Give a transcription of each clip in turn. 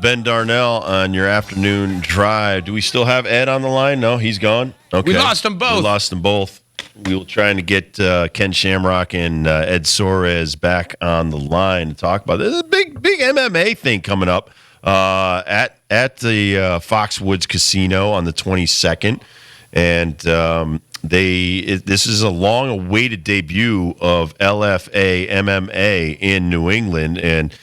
Ben Darnell on your afternoon drive. Do we still have Ed on the line? No, he's gone. Okay, We lost them both. We lost them both. We were trying to get Ken Shamrock and Ed Soras back on the line to talk about this. There's a big MMA thing coming up at the Foxwoods Casino on the 22nd, and this is a long-awaited debut of LFA MMA in New England, and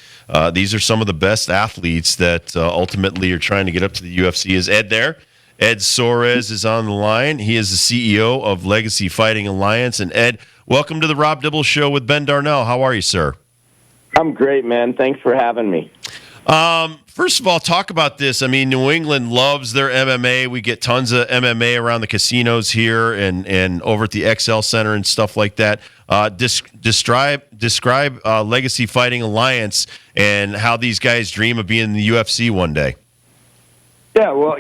these are some of the best athletes that ultimately are trying to get up to the UFC. Is Ed there? Ed Soras is on the line. He is the CEO of Legacy Fighting Alliance. And Ed, welcome to the Rob Dibble Show with Ben Darnell. How are you, sir? I'm great, man. Thanks for having me. First of all, talk about this. I mean, New England loves their MMA. We get tons of MMA around the casinos here and over at the XL Center and stuff like that. Describe Legacy Fighting Alliance and how these guys dream of being in the UFC one day. Yeah, well,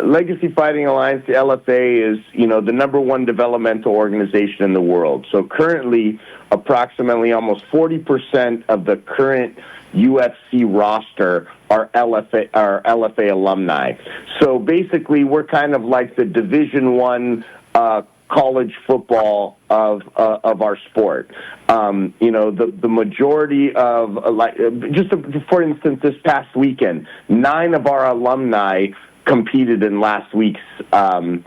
Legacy Fighting Alliance, the LFA, is, the number one developmental organization in the world. So currently, approximately almost 40% of the current UFC roster are LFA alumni. So basically, we're kind of like the Division I college football of our sport. The majority of, for instance, this past weekend, 9 of our alumni competed in last week's UFC.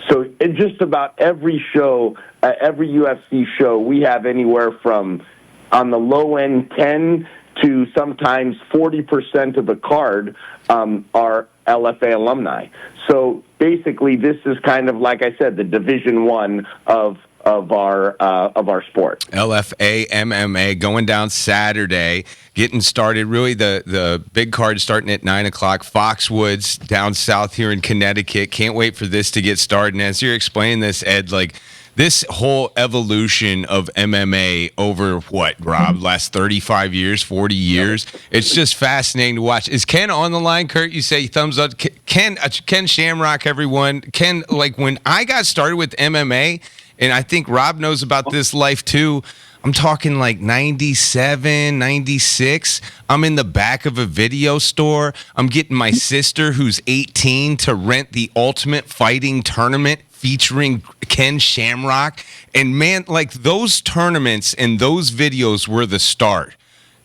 So in just about every show, every UFC show, we have anywhere from, on the low end, 10 to sometimes 40% of the card are LFA alumni. So basically, this is kind of, like I said, the Division I of our sport. LFA MMA going down Saturday, getting started. Really, the big card starting at 9 o'clock. Foxwoods down south here in Connecticut. Can't wait for this to get started. And as you're explaining this, Ed, this whole evolution of MMA over Rob, last 35 years, 40 years, it's just fascinating to watch. Is Ken on the line, Kurt? You say thumbs up. Ken Shamrock, everyone. Ken, when I got started with MMA, and I think Rob knows about this life too, I'm talking 97, 96. I'm in the back of a video store. I'm getting my sister, who's 18, to rent the Ultimate Fighting Tournament featuring Ken Shamrock. And man, those tournaments and those videos were the start.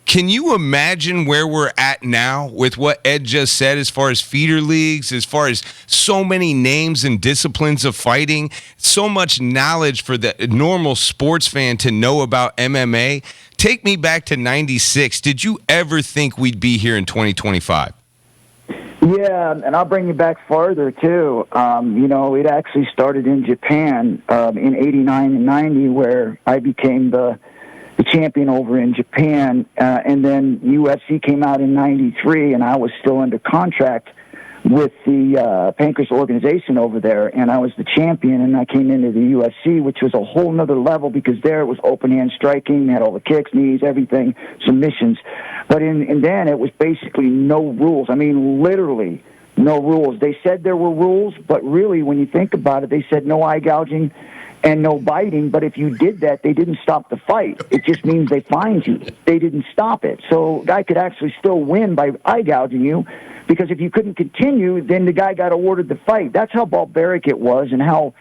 Can you imagine where we're at now with what Ed just said as far as feeder leagues, as far as so many names and disciplines of fighting, so much knowledge for the normal sports fan to know about MMA? Take me back to 96. Did you ever think we'd be here in 2025? Yeah, and I'll bring you back farther, too. It actually started in Japan in 89 and 90, where I became the champion over in Japan. And then UFC came out in 93, and I was still under contract with the Pancras organization over there, and I was the champion, and I came into the UFC, which was a whole nother level because there it was open hand striking, had all the kicks, knees, everything, submissions. But in then it was basically no rules. I mean, literally no rules. They said there were rules, but really when you think about it, they said no eye gouging and no biting, but if you did that, they didn't stop the fight. It just means they fined you. They didn't stop it. So a guy could actually still win by eye gouging you, because if you couldn't continue, then the guy got awarded the fight. That's how barbaric it was and how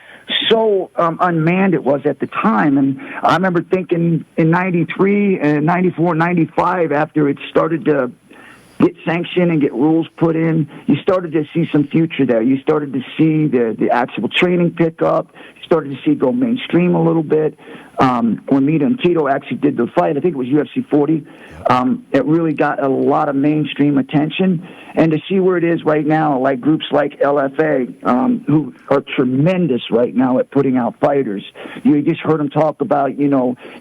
so unmanned it was at the time. And I remember thinking in 93 and 94, 95, after it started to get sanctioned and get rules put in, you started to see some future there. You started to see the actual training pick up. You started to see it go mainstream a little bit. When Mita and Tito actually did the fight, I think it was UFC 40, it really got a lot of mainstream attention. And to see where it is right now, like groups like LFA, who are tremendous right now at putting out fighters. You just heard them talk about,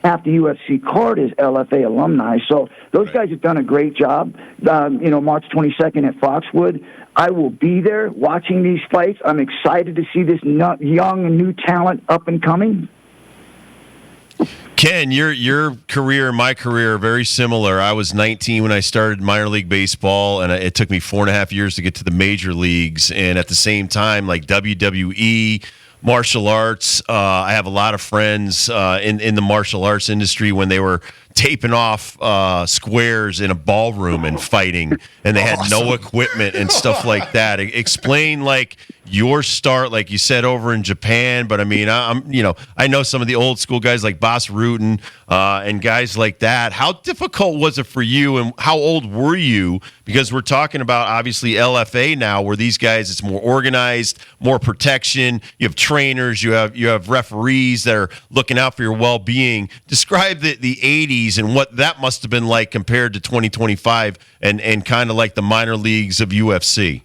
half the UFC card is LFA alumni. So those guys have done a great job. March 22nd at Foxwood, I will be there watching these fights. I'm excited to see this young and new talent up and coming. Ken, your career and my career are very similar. I was 19 when I started minor league baseball, and it took me 4.5 years to get to the major leagues. And at the same time, like WWE, martial arts, I have a lot of friends in the martial arts industry when they were taping off squares in a ballroom and fighting, and they had no equipment and stuff like that. Explain like your start, like you said, over in Japan. But I mean, I know some of the old school guys like Bas Rutten and guys like that. How difficult was it for you, and how old were you? Because we're talking about obviously LFA now, where these guys, it's more organized, more protection. You have trainers, you have referees that are looking out for your well-being. Describe the 80s and what that must have been like compared to 2025 and kind of like the minor leagues of UFC.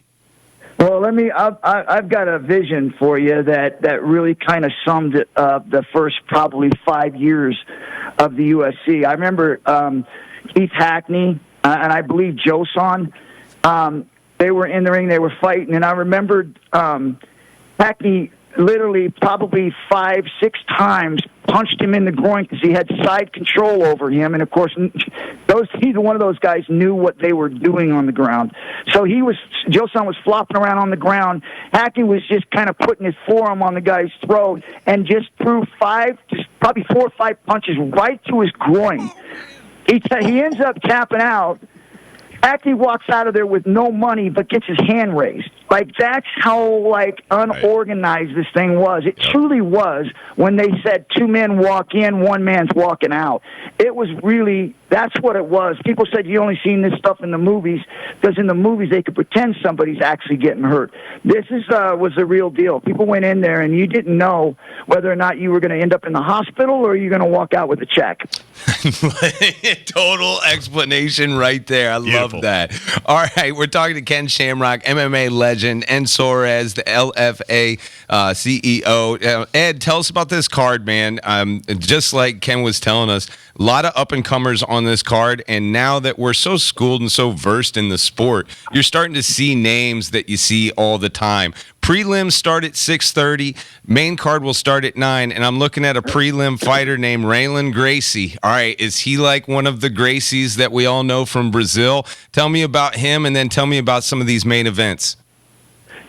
Well, I've got a vision for you that really kind of summed it up the first probably 5 years of the UFC. I remember Keith Hackney and I believe Joe Son, they were in the ring, they were fighting, and I remembered Hackney literally probably 5-6 times punched him in the groin because he had side control over him, and of course neither one of those guys knew what they were doing on the ground. So Joe Son was flopping around on the ground. Hackney was just kind of putting his forearm on the guy's throat and just threw probably 4 or 5 punches right to his groin. He ends up tapping out. Hackney walks out of there with no money but gets his hand raised. Like, that's how, unorganized this thing was. It truly was when they said 2 men walk in, 1 man's walking out. It was really, that's what it was. People said you only seen this stuff in the movies because in the movies they could pretend somebody's actually getting hurt. This was the real deal. People went in there and you didn't know whether or not you were going to end up in the hospital or you're going to walk out with a check. Total explanation right there. I love that. All right, we're talking to Ken Shamrock, MMA legend, and Soras, the LFA CEO. Ed, tell us about this card, man. Just like Ken was telling us, a lot of up-and-comers on this card, and now that we're so schooled and so versed in the sport, you're starting to see names that you see all the time. Prelims start at 6:30. Main card will start at 9, and I'm looking at a prelim fighter named Raylan Gracie. All right, is he like one of the Gracies that we all know from Brazil? Tell me about him, and then tell me about some of these main events.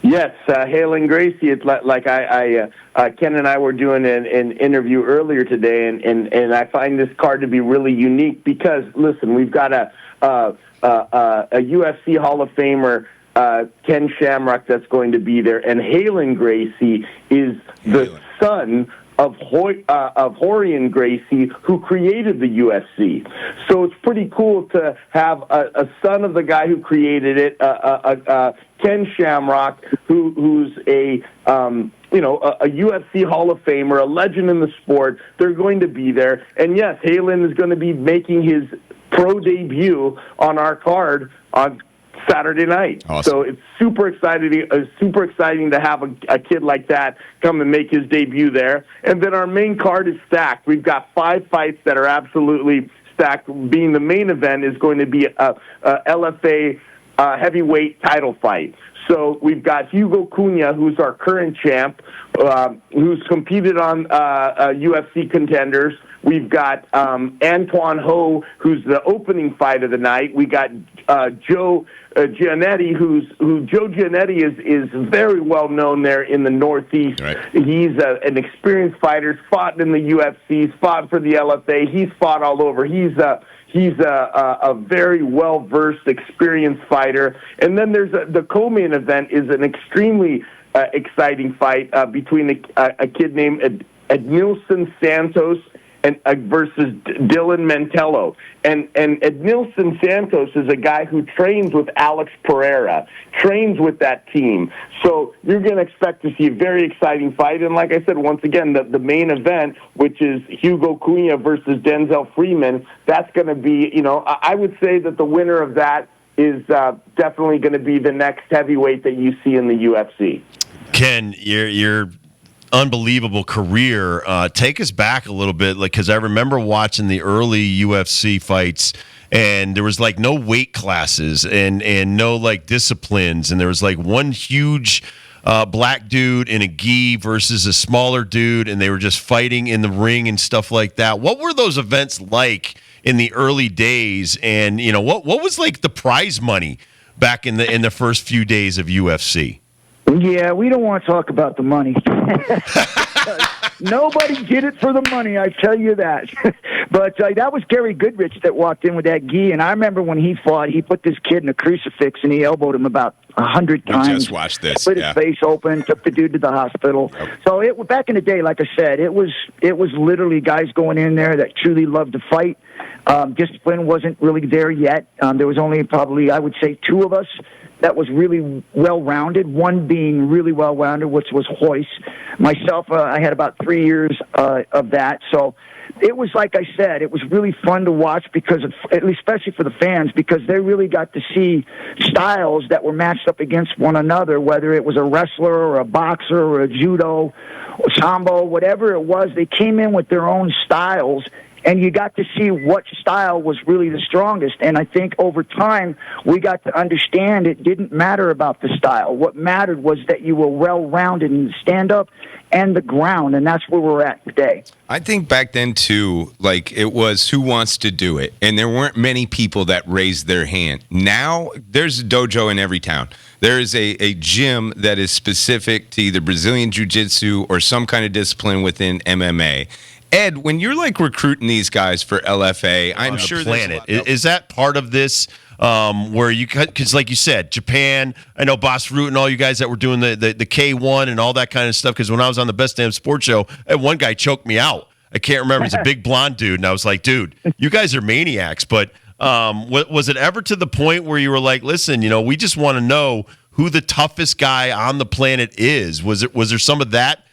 Yes, Raylan Gracie. It's like Ken and I were doing an interview earlier today, and I find this card to be really unique because, listen, we've got a UFC Hall of Famer, Ken Shamrock, that's going to be there, and Raylan Gracie is the son of Rorion Gracie, who created the UFC. So it's pretty cool to have a son of the guy who created it, Ken Shamrock, who's a UFC Hall of Famer, a legend in the sport. They're going to be there. And yes, Raylan is going to be making his pro debut on our card on Saturday night. Awesome. So it's super exciting to have a kid like that come and make his debut there. And then our main card is stacked. We've got 5 fights that are absolutely stacked. Being the main event is going to be a LFA heavyweight title fight. So we've got Hugo Cunha, who's our current champ, who's competed on UFC Contenders. We've got Antoine Ho, who's the opening fight of the night. We got Joe Giannetti, Joe Giannetti is very well known there in the Northeast. Right. He's an experienced fighter. He's fought in the UFC. He's fought for the LFA. He's fought all over. He's a very well-versed, experienced fighter. And then there's the co-main event is an extremely exciting fight between a kid named Ednilson Santos and versus Dylan Mantello. And Ednilson Santos is a guy who trains with Alex Pereira, trains with that team. So you're going to expect to see a very exciting fight. And like I said, once again, the main event, which is Hugo Cunha versus Denzel Freeman, that's going to be, I would say that the winner of that is definitely going to be the next heavyweight that you see in the UFC. Ken, you're unbelievable career. Take us back a little bit, because I remember watching the early UFC fights, and there was no weight classes and no disciplines, and there was one huge black dude in a gi versus a smaller dude, and they were just fighting in the ring and stuff like that. What were those events like in the early days? And what was the prize money back in the first few days of UFC? Yeah, we don't want to talk about the money. Nobody did it for the money, I tell you that. But that was Gary Goodrich that walked in with that gi, and I remember when he fought, he put this kid in a crucifix, and he elbowed him about 100 times. We just watched this. Split his face open, took the dude to the hospital. Yep. So back in the day, like I said, it was literally guys going in there that truly loved to fight. Discipline wasn't really there yet. There was only probably, I would say, 2 of us that was really well-rounded, one being really well-rounded, which was Hoist. Myself, I had about 3 years of that. So it was, like I said, it was really fun to watch because, especially for the fans, because they really got to see styles that were matched up against one another, whether it was a wrestler or a boxer or a judo or sambo, whatever it was. They came in with their own styles, and you got to see what style was really the strongest. And I think over time, we got to understand it didn't matter about the style. What mattered was that you were well-rounded in the stand-up and the ground, and that's where we're at today. I think back then, too, like, it was who wants to do it, and there weren't many people that raised their hand. Now, there's a dojo in every town. There is a gym that is specific to either Brazilian Jiu-Jitsu or some kind of discipline within MMA. Ed, when you're like recruiting these guys for LFA, I'm sure planet is that part of this where you, because like you said, Japan, I know Boss Root and all you guys that were doing the K1 and all that kind of stuff. Because when I was on the Best Damn Sports Show, and one guy choked me out. I can't remember. He's a big blonde dude, and I was like, dude, you guys are maniacs. But was it ever to the point where you were like, listen, we just want to know who the toughest guy on the planet is? Was there some of that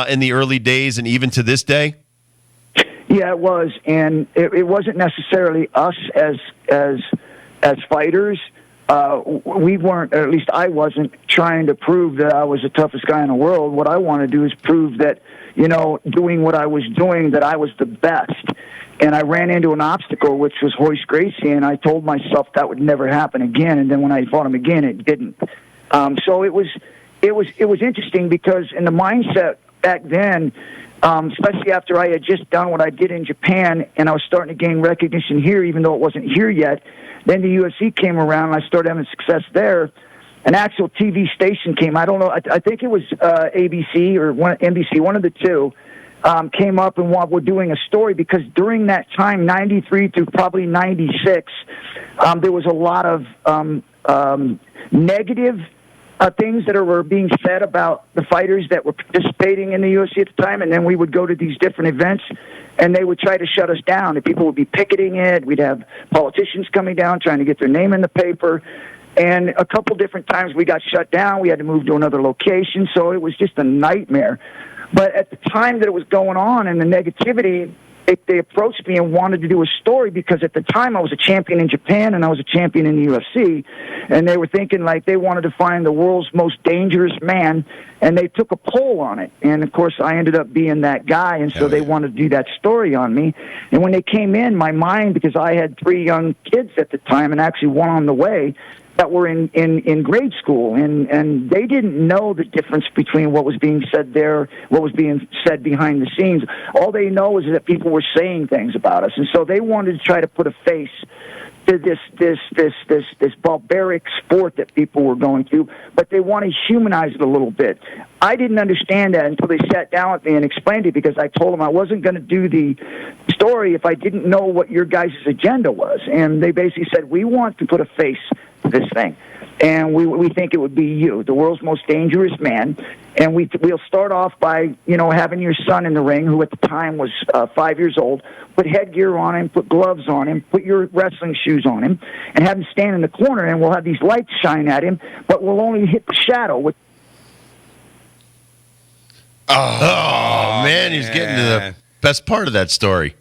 in the early days and even to this day? Yeah, it was, and it wasn't necessarily us as fighters. We weren't, or at least I wasn't, trying to prove that I was the toughest guy in the world. What I want to do is prove that, doing what I was doing, that I was the best. And I ran into an obstacle, which was Hoist Gracie, and I told myself that would never happen again. And then when I fought him again, it didn't. So it was interesting because in the mindset back then, especially after I had just done what I did in Japan and I was starting to gain recognition here, even though it wasn't here yet. Then the UFC came around and I started having success there. An actual TV station came. I don't know. I think it was ABC or NBC, one of the two, came up and were doing a story because during that time, 93 through probably 96, there was a lot of negative things that were being said about the fighters that were participating in the UFC at the time, and then we would go to these different events, and they would try to shut us down. And people would be picketing it. We'd have politicians coming down trying to get their name in the paper. And a couple different times we got shut down. We had to move to another location, so it was just a nightmare. But at the time that it was going on and the negativity, they approached me and wanted to do a story because at the time I was a champion in Japan and I was a champion in the UFC, and they were thinking like they wanted to find the world's most dangerous man, and they took a poll on it. And of course I ended up being that guy, and so they wanted to do that story on me. And when they came in, my mind, because I had 3 young kids at the time and actually one on the way, that were in grade school, and they didn't know the difference between what was being said there, what was being said behind the scenes. All they know is that people were saying things about us, and so they wanted to try to put a face to this barbaric sport that people were going through, but they want to humanize it a little bit. I didn't understand that until they sat down with me and explained it, because I told them I wasn't going to do the story if I didn't know what your guys' agenda was. And they basically said, we want to put a face to this thing, and we think it would be you, the world's most dangerous man. And we'll start off by, having your son in the ring, who at the time was 5 years old, put headgear on him, put gloves on him, put your wrestling shoes on him, and have him stand in the corner, and we'll have these lights shine at him, but we'll only hit the shadow with. Oh man, he's getting to the best part of that story.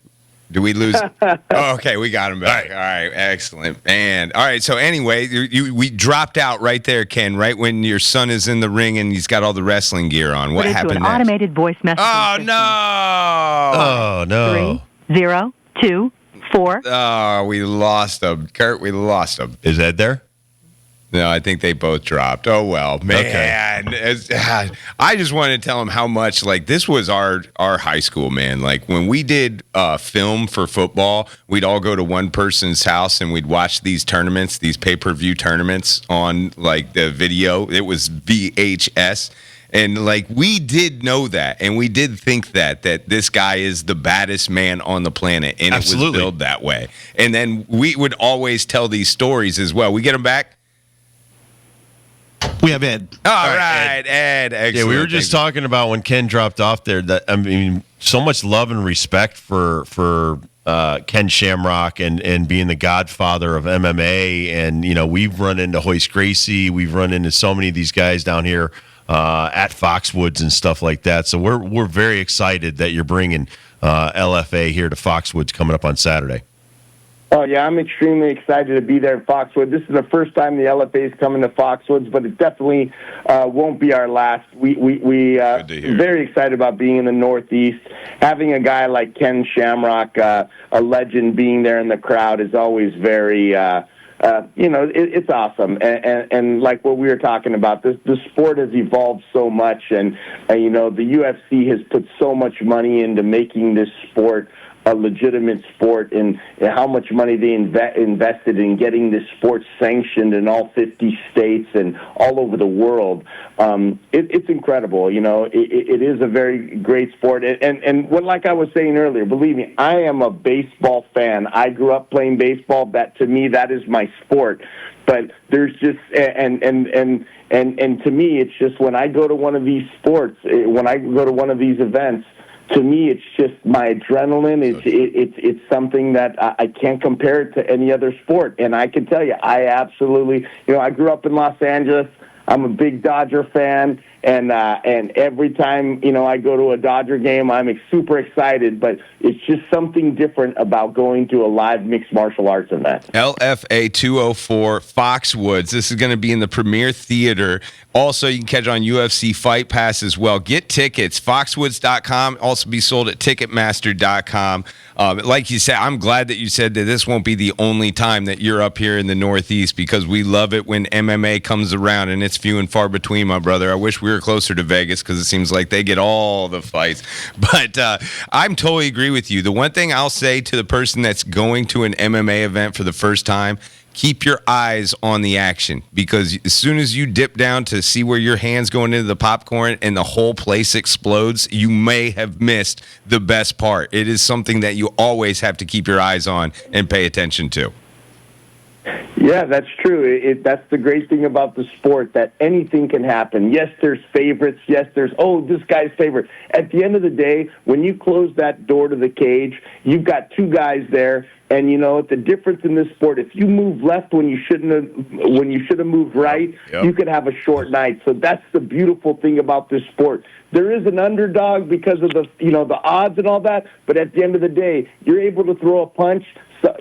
Do we lose? Oh, okay, we got him back. All right, excellent, man. All right, so anyway, we dropped out right there, Ken. Right when your son is in the ring and he's got all the wrestling gear on. What happened an next? Automated voice message. Oh no! Oh no! 3, 0, 2, 4. Oh, we lost him, Kurt. We lost him. Is Ed there? No, I think they both dropped. Oh, well, man. Okay. I just wanted to tell him how much, this was our high school, man. Like, when we did film for football, we'd all go to one person's house and we'd watch these tournaments, these pay-per-view tournaments on, the video. It was VHS. And like we did know that, and we did think that this guy is the baddest man on the planet, and Absolutely. it was billed that way. And then we would always tell these stories as well. We get him back. We have Ed. All right, Ed. Excellent. Yeah, we were just talking about when Ken dropped off there. That I mean, so much love and respect for Ken Shamrock and being the godfather of MMA. And we've run into Hoist Gracie, we've run into so many of these guys down here at Foxwoods and stuff like that. So we're very excited that you're bringing LFA here to Foxwoods coming up on Saturday. Oh, yeah, I'm extremely excited to be there at Foxwoods. This is the first time the LFA is coming to Foxwoods, but it definitely won't be our last. We very excited about being in the Northeast. Having a guy like Ken Shamrock, a legend, being there in the crowd is always very, it's awesome. And like what we were talking about, the sport has evolved so much, and the UFC has put so much money into making this sport a legitimate sport, and how much money they invested in getting this sport sanctioned in all 50 states and all over the world. It's incredible. It is a very great sport. And like I was saying earlier, believe me, I am a baseball fan. I grew up playing baseball. That, to me, that is my sport. But there's just and to me, it's just when I go to one of these sports, when I go to one of these events, to me, it's just my adrenaline. It's something that I can't compare it to any other sport. And I can tell you, I absolutely, I grew up in Los Angeles. I'm a big Dodger fan, and every time I go to a Dodger game, I'm super excited. But it's just something different about going to a live mixed martial arts event. LFA 204 Foxwoods. This is going to be in the Premier Theater. Also, you can catch on UFC Fight Pass as well. Get tickets. Foxwoods.com. Also be sold at Ticketmaster.com. Like you said, I'm glad that you said that this won't be the only time that you're up here in the Northeast, because we love it when MMA comes around, and it's few and far between, my brother. I wish we were closer to Vegas, because it seems like they get all the fights. But I'm totally agree with you. The one thing I'll say to the person that's going to an MMA event for the first time, keep your eyes on the action, because as soon as you dip down to see where your hand's going into the popcorn and the whole place explodes, you may have missed the best part. It is something that you always have to keep your eyes on and pay attention to. Yeah, that's true. That's the great thing about the sport, that anything can happen. Yes, there's favorites. Yes, there's, this guy's favorite. At the end of the day, when you close that door to the cage, you've got two guys there. And the difference in this sport, if you move left when you should have moved right, you could have a short night. So that's the beautiful thing about this sport. There is an underdog because of the odds and all that, but at the end of the day, you're able to throw a punch. So,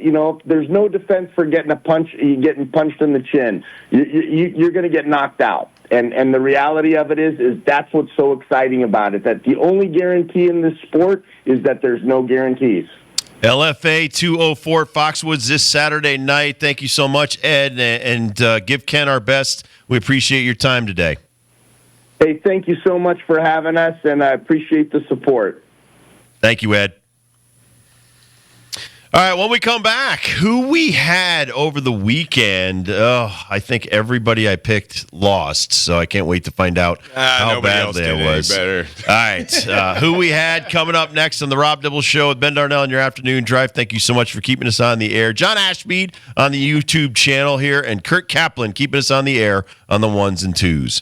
there's no defense for getting punched in the chin. You're going to get knocked out. And the reality of it is that's what's so exciting about it, that the only guarantee in this sport is that there's no guarantees. LFA 204 Foxwoods this Saturday night. Thank you so much, Ed, and give Ken our best. We appreciate your time today. Hey, thank you so much for having us, and I appreciate the support. Thank you, Ed. All right, when we come back, who we had over the weekend, I think everybody I picked lost, so I can't wait to find out how bad that was. Better. All right, who we had coming up next on the Rob Dibble Show with Ben Darnell in your afternoon drive. Thank you so much for keeping us on the air. John Ashmead on the YouTube channel here, and Kurt Kaplan keeping us on the air on the ones and twos.